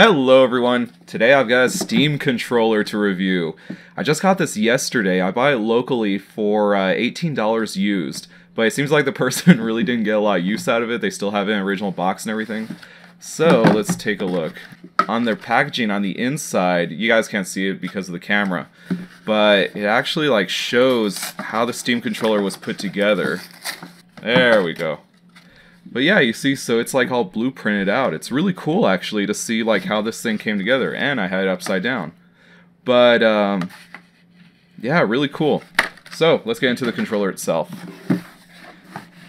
Hello everyone, today I've got a Steam controller to review. I just got this yesterday. I bought it locally for $18 used, but it seems like the person really didn't get a lot of use out of it. They still have it in original box and everything. So let's take a look. On their packaging on the inside, you guys can't see it because of the camera, but it actually shows how the Steam controller was put together. There we go. But yeah, you see, so it's all blueprinted out. It's really cool actually to see how this thing came together, and I had it upside down. But yeah, really cool. So let's get into the controller itself.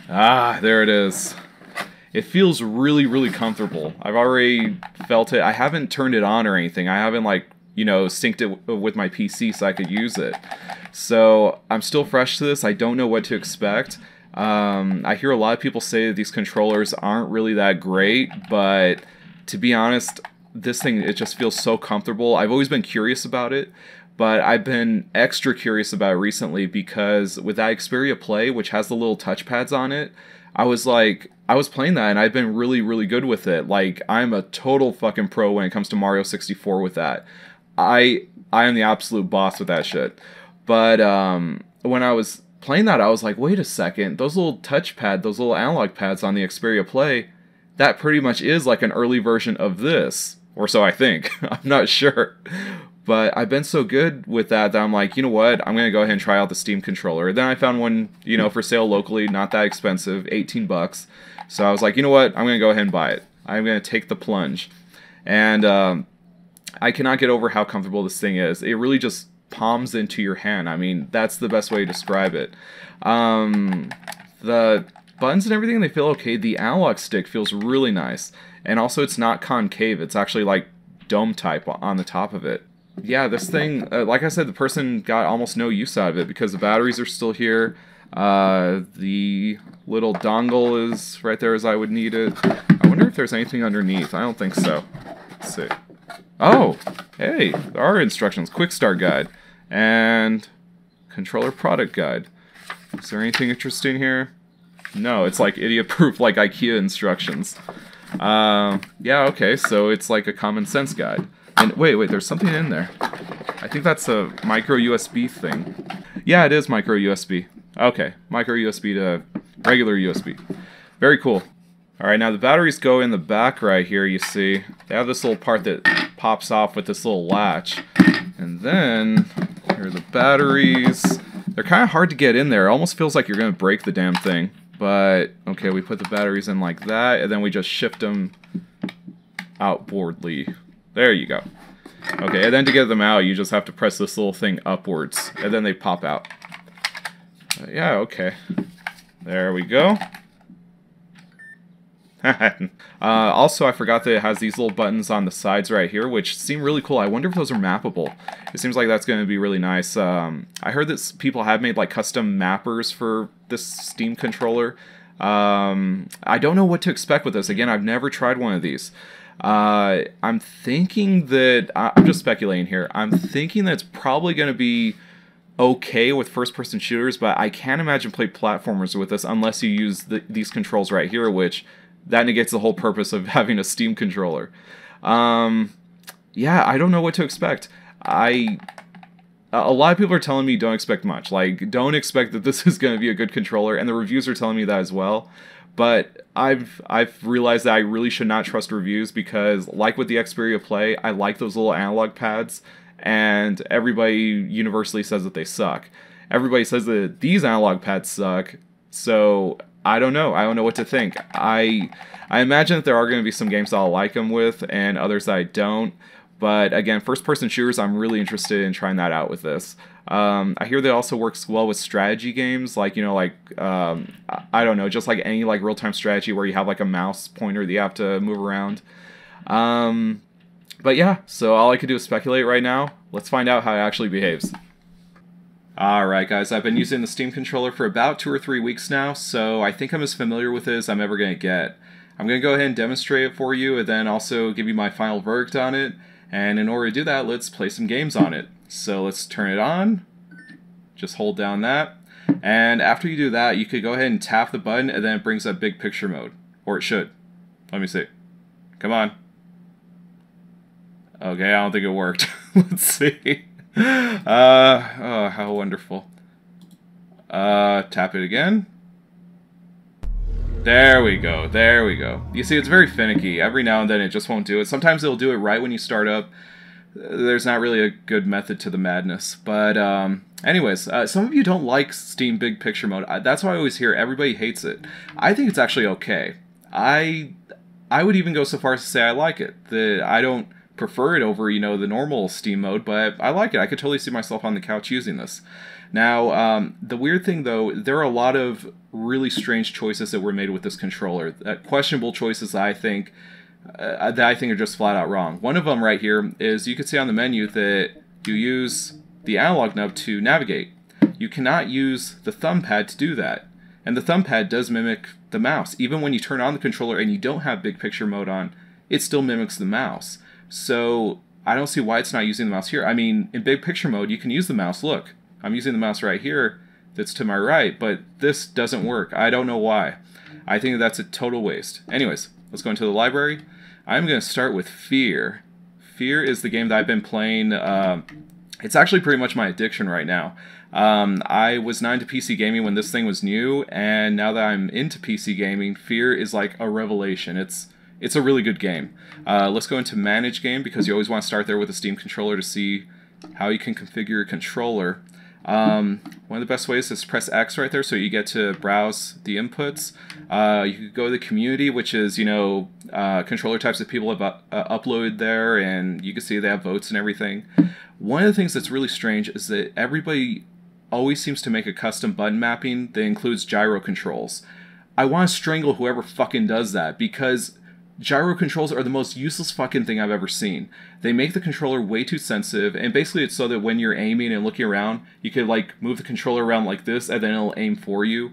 Ah, there it is. It feels really comfortable. I've already felt it. I haven't turned it on or anything. I haven't synced it with my PC so I could use it. So I'm still fresh to this. I don't know what to expect. I hear a lot of people say that these controllers aren't really that great, but to be honest, this thing, it just feels so comfortable. I've always been curious about it, but I've been extra curious about it recently because with that Xperia Play, which has the little touchpads on it, I was playing that and I've been really good with it. I'm a total fucking pro when it comes to Mario 64 with that. I am the absolute boss with that shit. But when I was playing that, I was like, wait a second, those little touchpad, those little analog pads on the Xperia Play, that pretty much is like an early version of this. Or so I think. I'm not sure. But I've been so good with that I'm like, you know what, I'm going to go ahead and try out the Steam controller. Then I found one, for sale locally, not that expensive, 18 bucks. So I was like, you know what, I'm going to go ahead and buy it. I'm going to take the plunge. And I cannot get over how comfortable this thing is. It really just palms into your hand. I mean, that's the best way to describe it. The buttons and everything, they feel okay. The analog stick feels really nice. And also it's not concave. It's actually dome type on the top of it. Yeah, this thing, like I said, the person got almost no use out of it because the batteries are still here. The little dongle is right there as I would need it. I wonder if there's anything underneath. I don't think so. Let's see. Oh, hey, there are instructions. Quick start guide and controller product guide. Is there anything interesting here? No, it's idiot-proof, IKEA instructions. Yeah, okay, so it's a common sense guide. And wait, there's something in there. I think that's a micro USB thing. Yeah, it is micro USB. Okay, micro USB to regular USB. Very cool. Alright, now the batteries go in the back right here, you see. They have this little part that pops off with this little latch. And then, here are the batteries. They're kind of hard to get in there. It almost feels like you're going to break the damn thing. But, okay, we put the batteries in like that, and then we just shift them outboardly. There you go. Okay, and then to get them out, you just have to press this little thing upwards, and then they pop out. Yeah, okay. There we go. Also, I forgot that it has these little buttons on the sides right here, which seem really cool. I wonder if those are mappable. It seems like that's going to be really nice. I heard that people have made custom mappers for this Steam controller. I don't know what to expect with this. Again, I've never tried one of these. I'm thinking that, I'm just speculating here, I'm thinking that it's probably going to be okay with first-person shooters, but I can't imagine play platformers with this unless you use these controls right here, which that negates the whole purpose of having a Steam controller. Yeah, I don't know what to expect. A lot of people are telling me don't expect much. Don't expect that this is going to be a good controller, and the reviews are telling me that as well. But I've realized that I really should not trust reviews because, like with the Xperia Play, I like those little analog pads, and everybody universally says that they suck. Everybody says that these analog pads suck, so I don't know. I don't know what to think. I imagine that there are going to be some games that I'll like them with, and others that I don't. But again, first-person shooters, I'm really interested in trying that out with this. I hear that it also works well with strategy games, I don't know, just any real-time strategy where you have a mouse pointer that you have to move around. But yeah, so all I can do is speculate right now. Let's find out how it actually behaves. Alright guys, I've been using the Steam controller for about 2 or 3 weeks now, so I think I'm as familiar with it as I'm ever going to get. I'm going to go ahead and demonstrate it for you, and then also give you my final verdict on it. And in order to do that, let's play some games on it. So let's turn it on. Just hold down that. And after you do that, you could go ahead and tap the button, and then it brings up big picture mode. Or it should. Let me see. Come on. Okay, I don't think it worked. Let's see. Oh, how wonderful. Tap it again. There we go, there we go. You see, it's very finicky. Every now and then it just won't do it. Sometimes it'll do it right when you start up. There's not really a good method to the madness. But anyways, some of you don't like Steam Big Picture Mode. That's why I always hear everybody hates it. I think it's actually okay. I would even go so far as to say I like it. I don't prefer it over, you know, the normal Steam mode, but I like it. I could totally see myself on the couch using this. Now, the weird thing, though, there are a lot of really strange choices that were made with this controller. Questionable choices that I think are just flat out wrong. One of them right here is you can see on the menu that you use the analog nub to navigate. You cannot use the thumb pad to do that. And the thumb pad does mimic the mouse. Even when you turn on the controller and you don't have Big Picture Mode on, it still mimics the mouse. So I don't see why it's not using the mouse here. I mean, in Big Picture Mode, you can use the mouse. Look, I'm using the mouse right here that's to my right, but this doesn't work. I don't know why. I think that's a total waste. Anyways, let's go into the library. I'm going to start with F.E.A.R. F.E.A.R is the game that I've been playing. It's actually pretty much my addiction right now. I was not into PC gaming when this thing was new, and now that I'm into PC gaming, F.E.A.R is like a revelation. It's a really good game. Let's go into Manage Game, because you always want to start there with a Steam controller to see how you can configure your controller. One of the best ways is to press X right there so you get to browse the inputs. You could go to the community, which is, you know, controller types that people have uploaded there, and you can see they have votes and everything. One of the things that's really strange is that everybody always seems to make a custom button mapping that includes gyro controls. I want to strangle whoever fucking does that, because gyro controls are the most useless fucking thing I've ever seen. They make the controller way too sensitive, and basically it's so that when you're aiming and looking around, you could like move the controller around like this, and then it'll aim for you.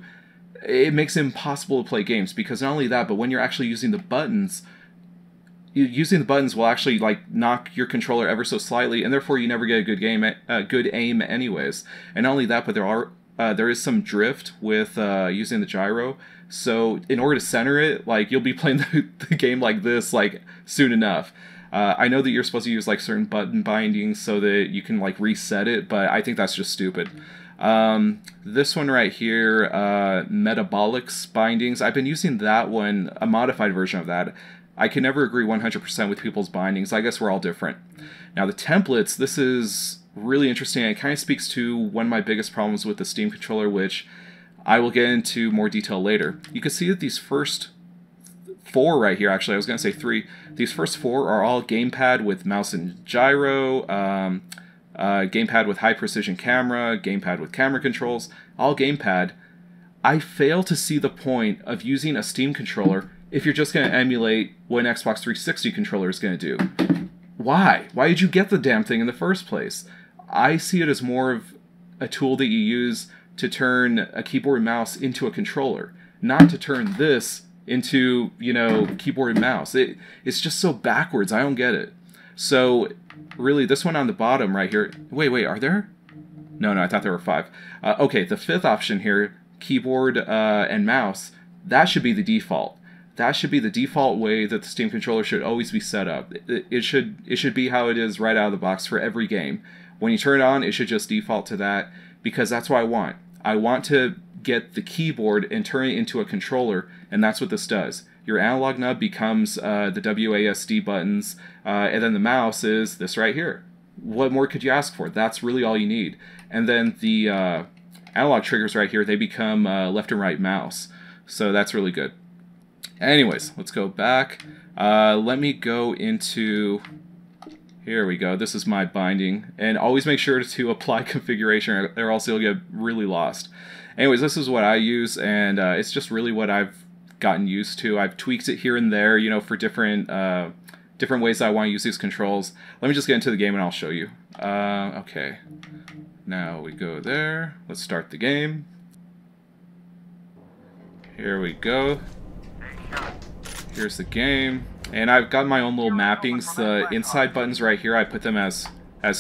It makes it impossible to play games, because not only that, but when you're actually using the buttons, using the buttons will actually like knock your controller ever so slightly, and therefore you never get a good aim anyways. And not only that, but there is some drift with using the gyro. So in order to center it, like you'll be playing the game like this like soon enough. I know that you're supposed to use like certain button bindings so that you can like reset it, but I think that's just stupid. This one right here, metabolics bindings, I've been using that one, a modified version of that. I can never agree 100% with people's bindings. I guess we're all different. Now the templates, this is really interesting. It kind of speaks to one of my biggest problems with the Steam controller, which I will get into more detail later. You can see that these first 4 right here, actually I was going to say 3, these first 4 are all gamepad with mouse and gyro, gamepad with high precision camera, gamepad with camera controls, all gamepad. I fail to see the point of using a Steam controller if you're just going to emulate what an Xbox 360 controller is going to do. Why? Why did you get the damn thing in the first place? I see it as more of a tool that you use to turn a keyboard and mouse into a controller, not to turn this into, you know, keyboard and mouse. It's just so backwards. I don't get it. So really, this one on the bottom right here, wait, are there? No, I thought there were 5. Okay, the 5th option here, keyboard and mouse, that should be the default. That should be the default way that the Steam controller should always be set up. It should be how it is right out of the box for every game. When you turn it on, it should just default to that, because that's what I want. I want to get the keyboard and turn it into a controller, and that's what this does. Your analog nub becomes the WASD buttons, and then the mouse is this right here. What more could you ask for? That's really all you need. And then the analog triggers right here, they become left and right mouse. So that's really good. Anyways, let's go back. Let me go into... Here we go. This is my binding. And always make sure to apply configuration, or else you'll get really lost. Anyways, this is what I use, and it's just really what I've gotten used to. I've tweaked it here and there, you know, for different ways I want to use these controls. Let me just get into the game and I'll show you. Okay. Now we go there. Let's start the game. Here we go. Here's the game. And I've got my own little mappings. The inside buttons right here, I put them as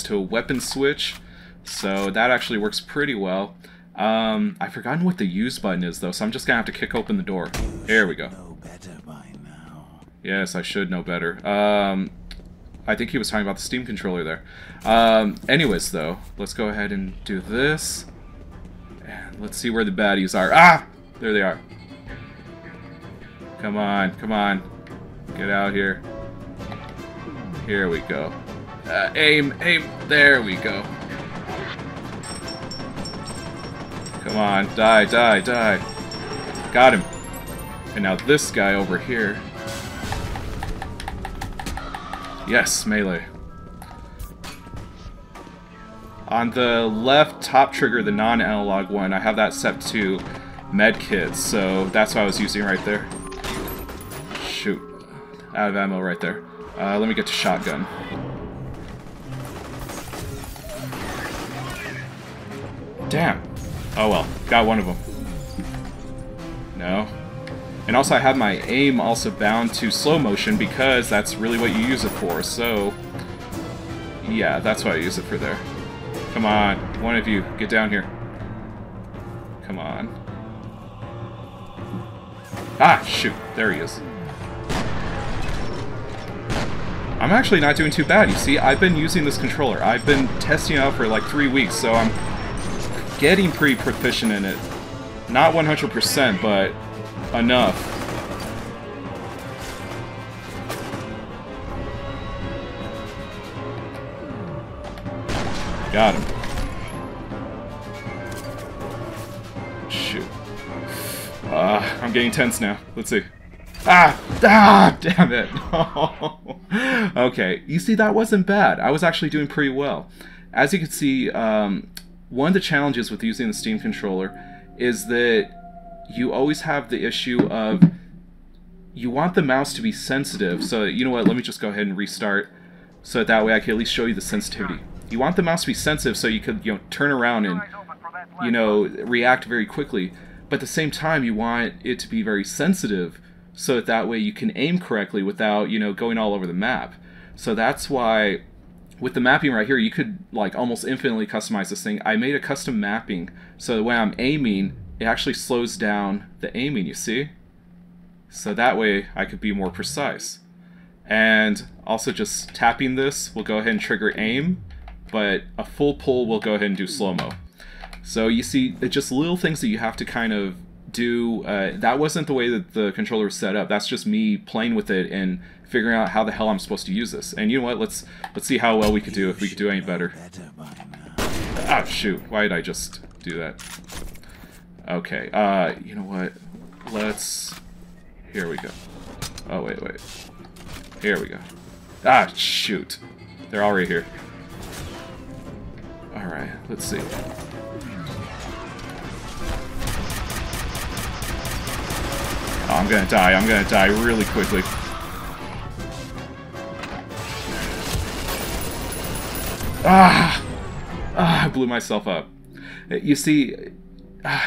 to a weapon switch. So that actually works pretty well. I've forgotten what the use button is though, so I'm just gonna have to kick open the door. There we go. Yes, I should know better. I think he was talking about the Steam controller there. Anyways, though, let's go ahead and do this. And let's see where the baddies are. Ah! There they are. Come on, come on. Get out here. Here we go. Aim, aim. There we go. Come on, die, die, die. Got him. And now this guy over here. Yes, melee. On the left top trigger, the non-analog one, I have that set to med kits, so that's what I was using right there. Shoot. Out of ammo right there. Let me get to shotgun. Damn. Oh well, got one of them. No. And also I have my aim also bound to slow motion because that's really what you use it for, so... yeah, that's what I use it for there. Come on, one of you, get down here. Come on. Ah, shoot, there he is. I'm actually not doing too bad, you see, I've been using this controller. I've been testing it out for like 3 weeks, so I'm getting pretty proficient in it. Not 100%, but enough. Got him. Shoot. I'm getting tense now. Let's see. Ah! Ah! Damn it! Okay, you see, that wasn't bad. I was actually doing pretty well. As you can see, one of the challenges with using the Steam controller is that you always have the issue of you want the mouse to be sensitive. So, you know what, let me just go ahead and restart so that way I can at least show you the sensitivity. You want the mouse to be sensitive so you could, turn around and, react very quickly. But at the same time, you want it to be very sensitive so that way you can aim correctly without, going all over the map. So that's why with the mapping right here, you could like almost infinitely customize this thing. I made a custom mapping so that when I'm aiming, it actually slows down the aiming, you see? So that way I could be more precise. And also just tapping this will go ahead and trigger aim, but a full pull will go ahead and do slow-mo. So you see, it's just little things that you have to kind of do. That wasn't the way that the controller was set up. That's just me playing with it and figuring out how the hell I'm supposed to use this. And you know what? Let's see how well we could do, if we could do any better. Ah, shoot. Why did I just do that? Okay, you know what? Let's... here we go. Oh, wait. Here we go. Ah, shoot. They're all right here. Alright, let's see. Oh, I'm gonna die really quickly. I blew myself up. You see,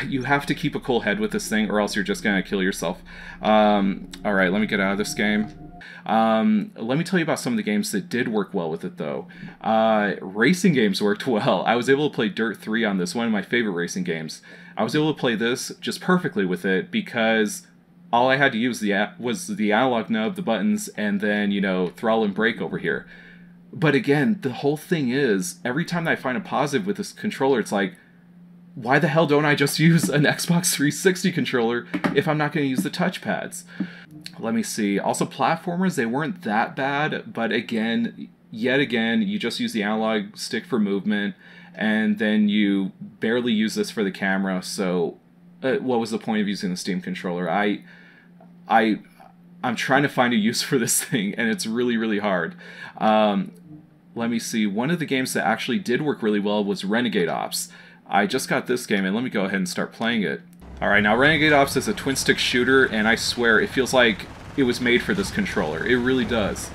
you have to keep a cool head with this thing or else you're just gonna kill yourself. Alright, let me get out of this game. Let me tell you about some of the games that did work well with it, though. Racing games worked well. I was able to play Dirt 3 on this, one of my favorite racing games. I was able to play this just perfectly with it because all I had to use was the analog nub, the buttons, and then, throttle and brake over here. But again, the whole thing is, every time that I find a positive with this controller, it's like, why the hell don't I just use an Xbox 360 controller if I'm not going to use the touchpads? Let me see. Also, platformers, they weren't that bad, but again, yet again, you just use the analog stick for movement, and then you barely use this for the camera, so what was the point of using the Steam controller? I'm trying to find a use for this thing, and it's really, really hard. Let me see. One of the games that actually did work really well was Renegade Ops. I just got this game, and let me go ahead and start playing it. Alright, now Renegade Ops is a twin-stick shooter, and I swear, it feels like it was made for this controller. It really does.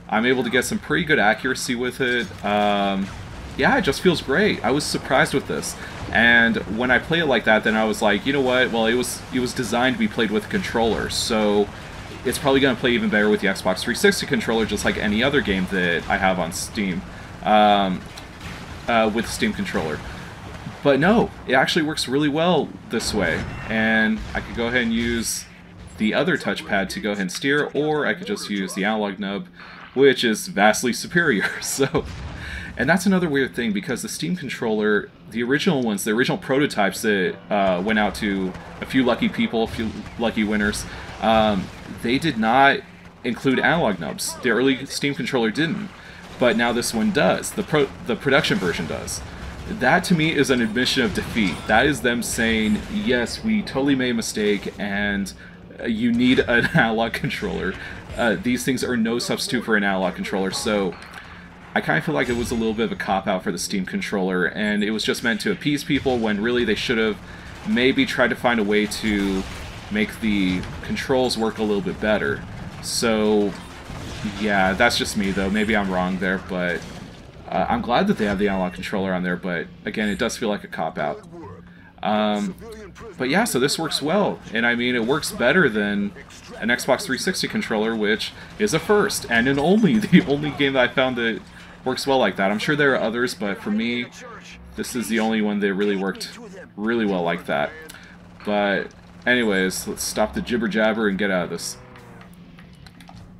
I'm able to get some pretty good accuracy with it. Yeah, it just feels great. I was surprised with this. And when I play it like that, then I was like, you know what? Well, it was designed to be played with a controller, so it's probably going to play even better with the Xbox 360 controller, just like any other game that I have on Steam with the Steam controller. But no, it actually works really well this way, and I could go ahead and use the other touchpad to go ahead and steer, or I could just use the analog nub. which is vastly superior. So, and that's another weird thing, because the Steam controller, the original ones, the original prototypes that went out to a few lucky people, a few lucky winners, they did not include analog nubs. The early Steam controller didn't, but now this one does. The production version does. That to me is an admission of defeat. That is them saying, yes, we totally made a mistake, and you need an analog controller. These things are no substitute for an analog controller, so I kind of feel like it was a little bit of a cop-out for the Steam controller, and it was just meant to appease people when really they should have maybe tried to find a way to make the controls work a little bit better. So, yeah, that's just me, though. Maybe I'm wrong there, but I'm glad that they have the analog controller on there, but again, it does feel like a cop-out. But yeah, so this works well, and I mean, it works better than an Xbox 360 controller, which is a first, and the only game that I found that works well like that. I'm sure there are others, but for me, this is the only one that really worked really well like that. But anyways, let's stop the jibber-jabber and get out of this.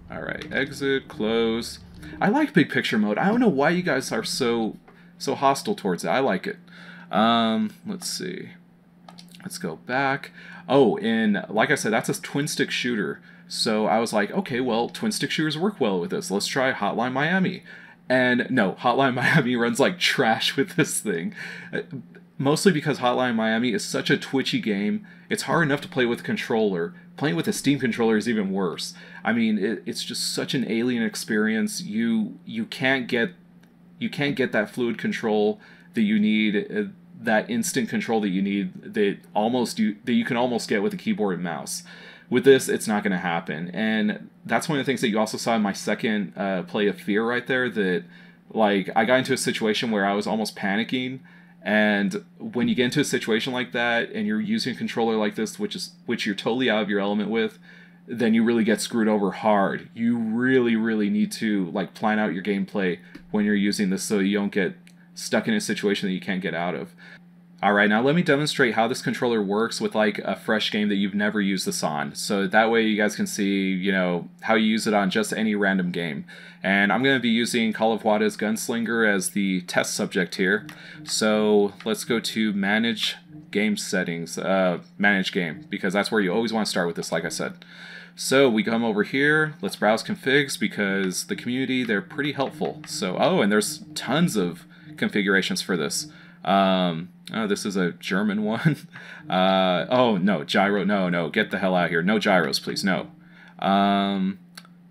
Alright, exit, close. I like big picture mode. I don't know why you guys are so hostile towards it. I like it. Let's see. Let's go back. Oh, and like I said, that's a twin-stick shooter. So I was like, okay, well, twin-stick shooters work well with this. Let's try Hotline Miami. And no, Hotline Miami runs like trash with this thing. Mostly because Hotline Miami is such a twitchy game. It's hard enough to play with a controller. Playing with a Steam controller is even worse. I mean, it's just such an alien experience. You can't get that fluid control that you need, that instant control that you need, that you can almost get with a keyboard and mouse. With this, it's not going to happen, and that's one of the things that you also saw in my second play of F.E.A.R right there. That, like, I got into a situation where I was almost panicking. And when you get into a situation like that, and you're using a controller like this, which you're totally out of your element with, then you really get screwed over hard. You really, really need to like plan out your gameplay when you're using this, so you don't get stuck in a situation that you can't get out of. Alright, now let me demonstrate how this controller works with like a fresh game that you've never used this on. So that way you guys can see, you know, how you use it on just any random game. And I'm going to be using Call of Juarez Gunslinger as the test subject here. So let's go to Manage Game Settings, Manage Game, because that's where you always want to start with this, like I said. So we come over here, let's browse configs, because the community, they're pretty helpful. So, oh, and there's tons of configurations for this. Oh, this is a German one. Oh, no, gyro, no, get the hell out of here. No gyros, please, no.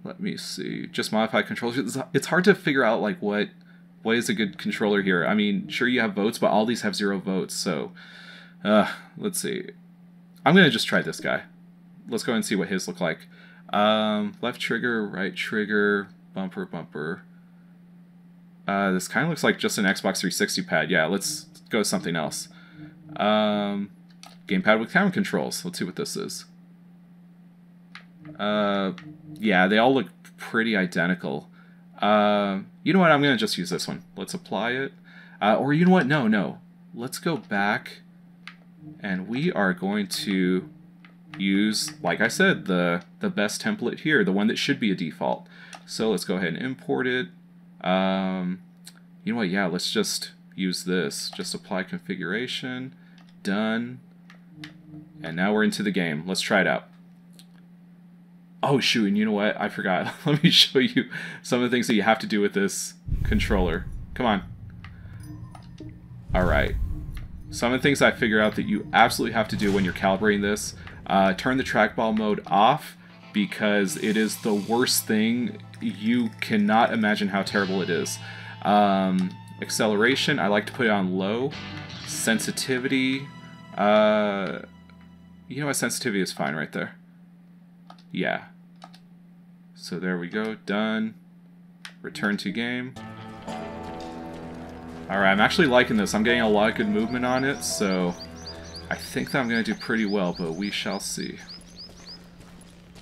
Let me see. Just modify controllers. It's hard to figure out, like, what is a good controller here. I mean, sure, you have votes, but all these have 0 votes, so... let's see. I'm going to just try this guy. Let's go ahead and see what his look like. Left trigger, right trigger, bumper, bumper. This kind of looks like just an Xbox 360 pad. Yeah, let's go with something else. Gamepad with camera controls. Let's see what this is. Yeah, they all look pretty identical. You know what? I'm going to just use this one. Let's apply it. Or you know what? No. Let's go back, and we are going to use, like I said, the best template here, the one that should be a default. So let's go ahead and import it. You know what? Yeah, let's just use this. Just apply configuration. Done. And now we're into the game. Let's try it out. Oh, shoot, and you know what? I forgot. Let me show you some of the things that you have to do with this controller. Come on. Alright. Some of the things I figure out that you absolutely have to do when you're calibrating this. Turn the trackball mode off, because it is the worst thing. You cannot imagine how terrible it is. Acceleration, I like to put it on low. Sensitivity, you know what, sensitivity is fine right there. Yeah. So there we go, done. Return to game. Alright, I'm actually liking this. I'm getting a lot of good movement on it, so I think that I'm going to do pretty well, but we shall see.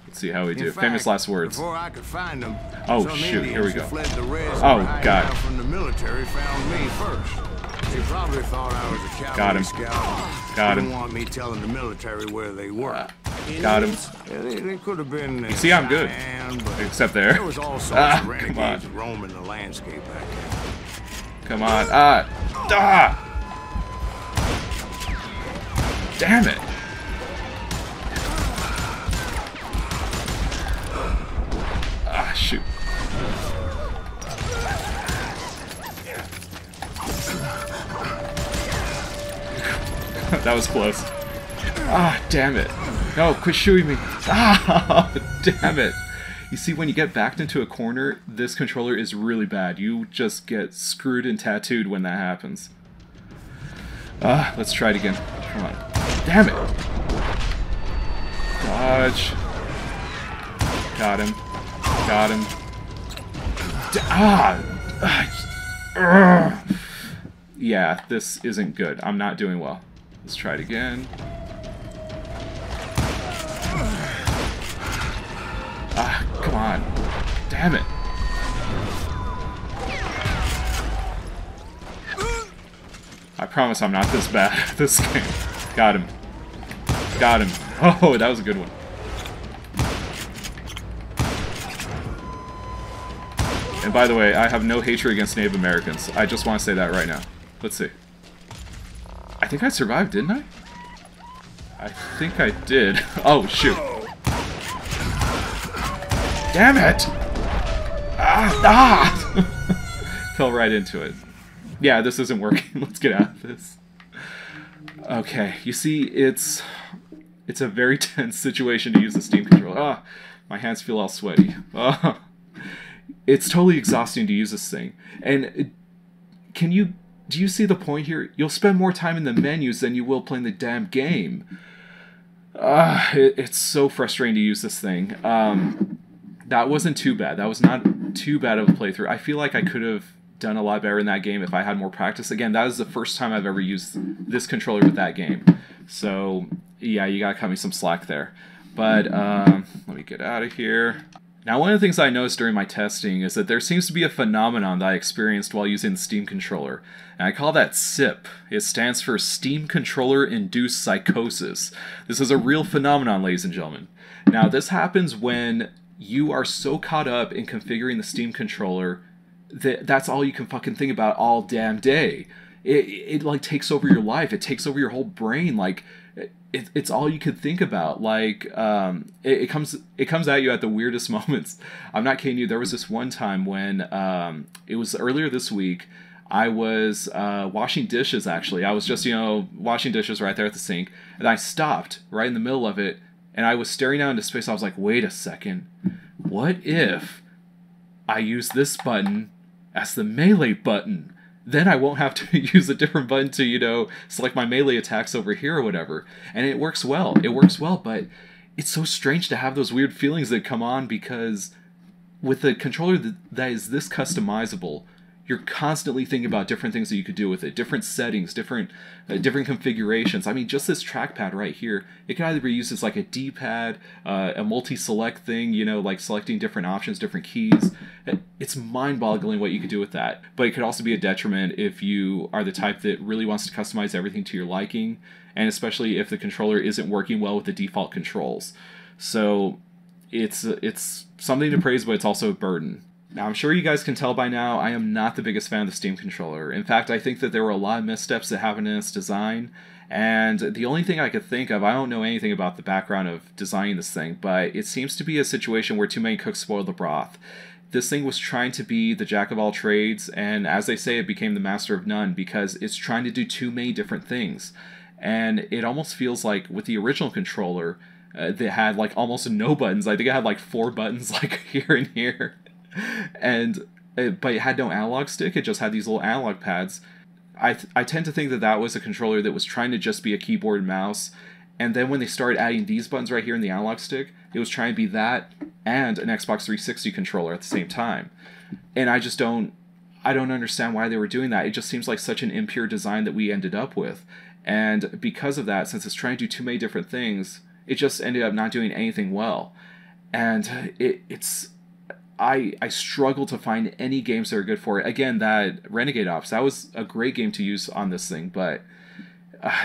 Let's see how we do. Famous last words. Before I could find them, oh shoot, here we go. Oh god. From the military found me first. They probably thought I was a cavalry scout. Got him. Didn't want me telling the military where they were. Got him. Yeah, they could have been. You see, I'm good. But Except there. there was all sorts Ah, of come renegades on. roaming the landscape back then. Come on. Ah! Damn it. Ah, shoot. That was close. Ah, damn it. No, quit shooting me. Ah, damn it. You see, when you get backed into a corner, this controller is really bad. You just get screwed and tattooed when that happens. Let's try it again. Come on. Damn it. Dodge. Got him. Got him. Yeah, this isn't good. I'm not doing well. Let's try it again. Come on. Damn it. I promise I'm not this bad at this game. Got him. Got him. Oh, that was a good one. And by the way, I have no hatred against Native Americans. I just want to say that right now. Let's see. I think I survived, didn't I? I think I did. Oh, shoot. Damn it! Fell right into it. Yeah, this isn't working. Let's get out of this. Okay, you see, it's a very tense situation to use the Steam controller. My hands feel all sweaty. It's totally exhausting to use this thing. And do you see the point here? You'll spend more time in the menus than you will playing the damn game. It's so frustrating to use this thing. That wasn't too bad. That was not too bad of a playthrough. I feel like I could have done a lot better in that game if I had more practice. Again, that is the first time I've ever used this controller with that game. So, yeah, you gotta cut me some slack there. But, let me get out of here. Now, one of the things I noticed during my testing is that there seems to be a phenomenon that I experienced while using the Steam controller, and I call that SIP. It stands for Steam Controller Induced Psychosis. This is a real phenomenon, ladies and gentlemen. Now, this happens when you are so caught up in configuring the Steam controller that that's all you can fucking think about all damn day. It like takes over your life. It takes over your whole brain. Like, it's all you could think about. Like, it comes at you at the weirdest moments. I'm not kidding you. There was this one time when it was earlier this week. I was washing dishes. Actually, I was just washing dishes right there at the sink, and I stopped right in the middle of it, and I was staring out into space. I was like, wait a second, what if I use this button as the melee button? Then I won't have to use a different button to, select my melee attacks over here or whatever. And it works well. It works well, but it's so strange to have those weird feelings that come on because with a controller that is this customizable, you're constantly thinking about different things that you could do with it, different settings, different configurations. I mean, just this trackpad right here, it can either be used as like a D-pad, a multi-select thing, like selecting different options, different keys. It's mind-boggling what you could do with that. But it could also be a detriment if you are the type that really wants to customize everything to your liking, and especially if the controller isn't working well with the default controls. So it's something to praise, but it's also a burden. Now, I'm sure you guys can tell by now, I am not the biggest fan of the Steam controller. In fact, I think that there were a lot of missteps that happened in its design, and the only thing I could think of, I don't know anything about the background of designing this thing, but it seems to be a situation where too many cooks spoiled the broth. This thing was trying to be the jack of all trades, and as they say, it became the master of none because it's trying to do too many different things. And it almost feels like with the original controller, that had like almost no buttons. I think it had like 4 buttons like here and here. But it had no analog stick. It just had these little analog pads. I tend to think that was a controller that was trying to just be a keyboard and mouse, and then when they started adding these buttons right here in the analog stick, it was trying to be that and an Xbox 360 controller at the same time. And I don't understand why they were doing that. It just seems like such an impure design that we ended up with, and because of that, since it's trying to do too many different things, it just ended up not doing anything well. And I struggle to find any games that are good for it. Again, that Renegade Ops, that was a great game to use on this thing, but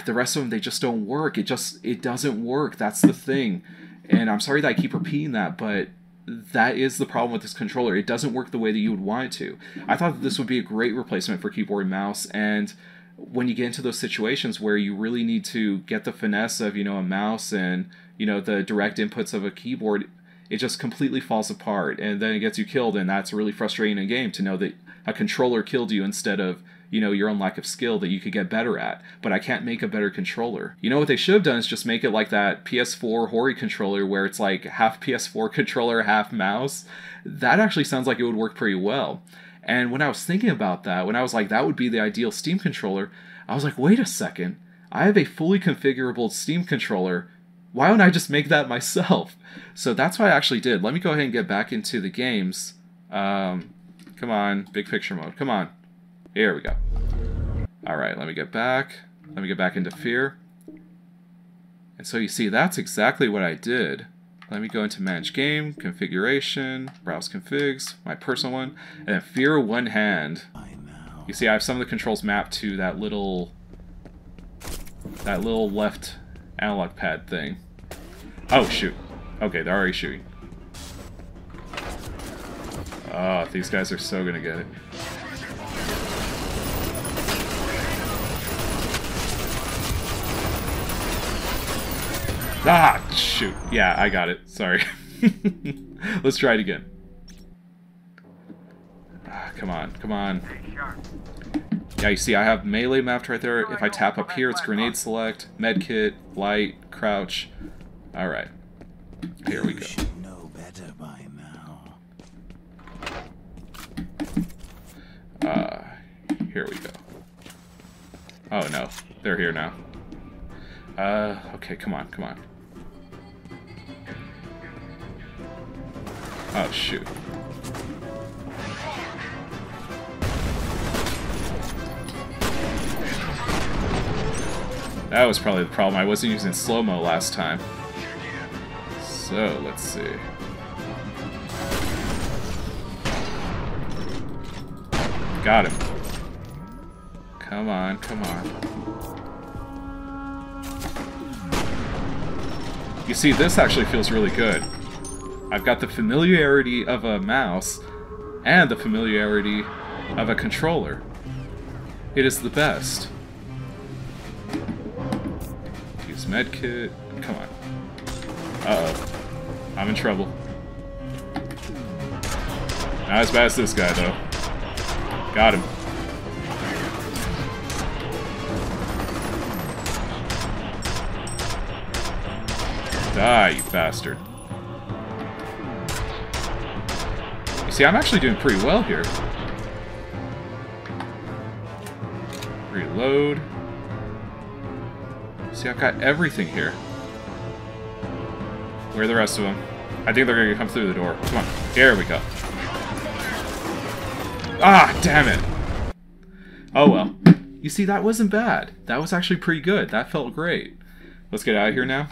the rest of them, they just don't work. It doesn't work. That's the thing. And I'm sorry that I keep repeating that, but that is the problem with this controller. It doesn't work the way that you would want it to. I thought that this would be a great replacement for keyboard and mouse, and when you get into those situations where you really need to get the finesse of, a mouse and, the direct inputs of a keyboard, it just completely falls apart, and then it gets you killed, and that's really frustrating in a game to know that a controller killed you instead of, your own lack of skill that you could get better at. But I can't make a better controller. What they should have done is just make it like that PS4 Hori controller where it's like half PS4 controller, half mouse. That actually sounds like it would work pretty well. And when I was thinking about that, when I was like, that would be the ideal Steam controller, I was like, wait a second. I have a fully configurable Steam controller. Why don't I just make that myself? So that's what I actually did. Let me go ahead and get back into the games. Come on, big picture mode. Come on. Here we go. Alright, let me get back. Let me get back into F.E.A.R. And so you see, that's exactly what I did. Let me go into Manage Game, Configuration, Browse Configs, my personal one, and then F.E.A.R. one hand. You see, I have some of the controls mapped to that little left analog pad thing. Oh, shoot. Okay, they're already shooting. Oh, these guys are so gonna get it. Ah, shoot. Yeah, I got it. Sorry. Let's try it again. Ah, come on, come on. Yeah, you see, I have melee mapped right there. If I tap up here, it's grenade select, medkit, light, crouch. Alright. Here we go. Here we go. Oh no, they're here now. Okay, come on, come on. Oh, shoot. That was probably the problem. I wasn't using slow-mo last time. So, let's see. Got him. Come on, come on. You see, this actually feels really good. I've got the familiarity of a mouse and the familiarity of a controller. It is the best. Use medkit. Come on. Uh-oh. I'm in trouble. Not as bad as this guy, though. Got him. Die, you bastard. You see, I'm actually doing pretty well here. Reload. See, I've got everything here. Where are the rest of them? I think they're going to come through the door. Come on. Here we go. Ah, damn it. Oh well. You see, that wasn't bad. That was actually pretty good. That felt great. Let's get out of here now.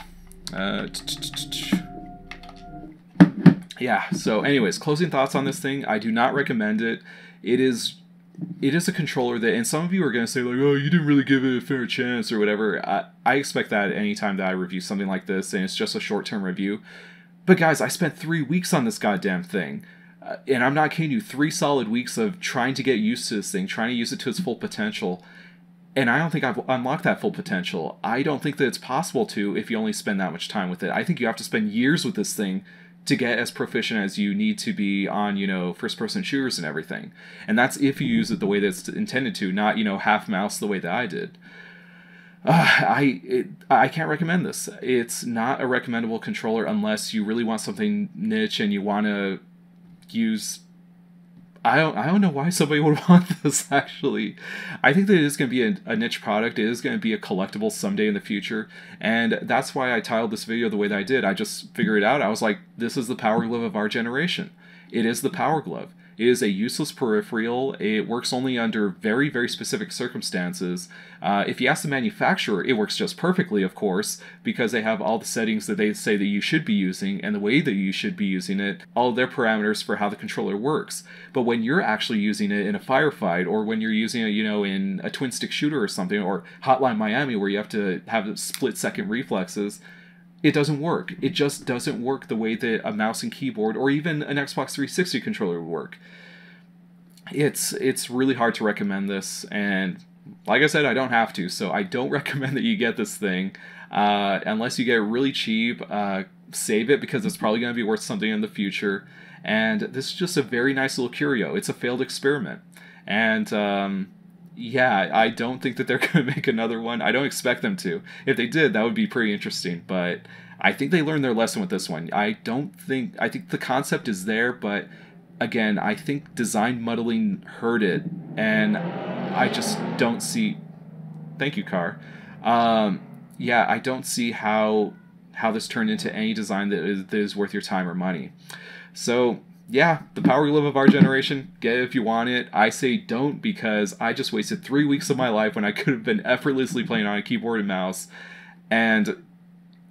Yeah, so anyways, closing thoughts on this thing. I do not recommend it. It is a controller that, and some of you are going to say, like, oh, you didn't really give it a fair chance or whatever. I expect that anytime that I review something like this, and it's just a short-term review. But guys, I spent 3 weeks on this goddamn thing. And I'm not kidding you, 3 solid weeks of trying to get used to this thing, trying to use it to its full potential. And I don't think I've unlocked that full potential. I don't think that it's possible to if you only spend that much time with it. I think you have to spend years with this thing to get as proficient as you need to be on, first-person shooters and everything. And that's if you use it the way that it's intended to, not, half mouse the way that I did. I can't recommend this. It's not a recommendable controller unless you really want something niche and you want to use... I don't know why somebody would want this, actually. I think that it is going to be a niche product. It is going to be a collectible someday in the future. And that's why I titled this video the way that I did. I just figured it out. I was like, this is the PowerGlove of our generation. It is the PowerGlove. It is a useless peripheral. It works only under very, very specific circumstances. If you ask the manufacturer, it works just perfectly, of course, because they have all the settings that they say that you should be using and the way that you should be using it, all of their parameters for how the controller works. But when you're actually using it in a firefight, or when you're using it, in a twin-stick shooter or something, or Hotline Miami, where you have to have split-second reflexes, it doesn't work. It just doesn't work the way that a mouse and keyboard or even an Xbox 360 controller would work. It's really hard to recommend this, and like I said, I don't have to, so I don't recommend that you get this thing. Unless you get it really cheap, save it, because it's probably going to be worth something in the future. And this is just a very nice little curio. It's a failed experiment. And yeah, I don't think that they're going to make another one. I don't expect them to. If they did, that would be pretty interesting. But I think they learned their lesson with this one. I think the concept is there, but again, I think design muddling hurt it. And I just don't see... Thank you, Car. Yeah, I don't see how this turned into any design that is worth your time or money. So... yeah, the PowerGlove of our generation, get it if you want it. I say don't, because I just wasted 3 weeks of my life when I could have been effortlessly playing on a keyboard and mouse, and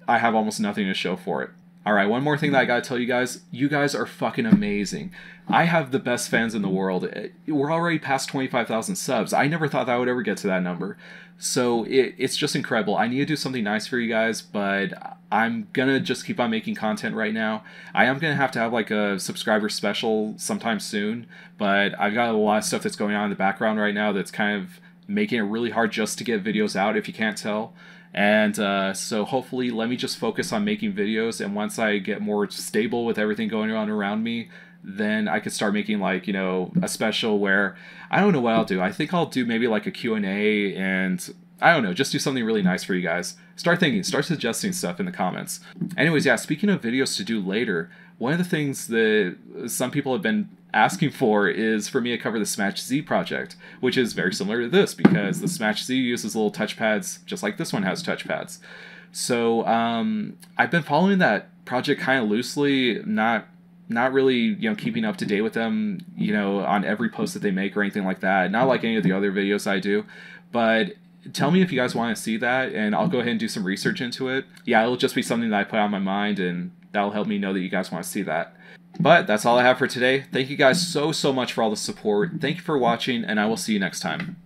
I have almost nothing to show for it. Alright, one more thing that I gotta tell you guys are fucking amazing. I have the best fans in the world. We're already past 25,000 subs. I never thought that I would ever get to that number. So it's just incredible. I need to do something nice for you guys, but I'm gonna just keep on making content right now. I am gonna have to have like a subscriber special sometime soon, but I've got a lot of stuff that's going on in the background right now that's kind of making it really hard just to get videos out, if you can't tell. And so hopefully let me just focus on making videos, and once I get more stable with everything going on around me, then I could start making like, a special where, I don't know what I'll do. I think I'll do maybe like a Q&A, and I don't know, just do something really nice for you guys. Start suggesting stuff in the comments. Anyways, yeah, speaking of videos to do later, one of the things that some people have been asking for is for me to cover the Smash Z project, which is very similar to this, because the Smash Z uses little touchpads, just like this one has touchpads. So I've been following that project kind of loosely, not really, keeping up to date with them, on every post that they make or anything like that. Not like any of the other videos I do, but tell me if you guys want to see that, and I'll go ahead and do some research into it. Yeah, it'll just be something that I put on my mind, and that'll help me know that you guys want to see that. But that's all I have for today. Thank you guys so much for all the support. Thank you for watching, and I will see you next time.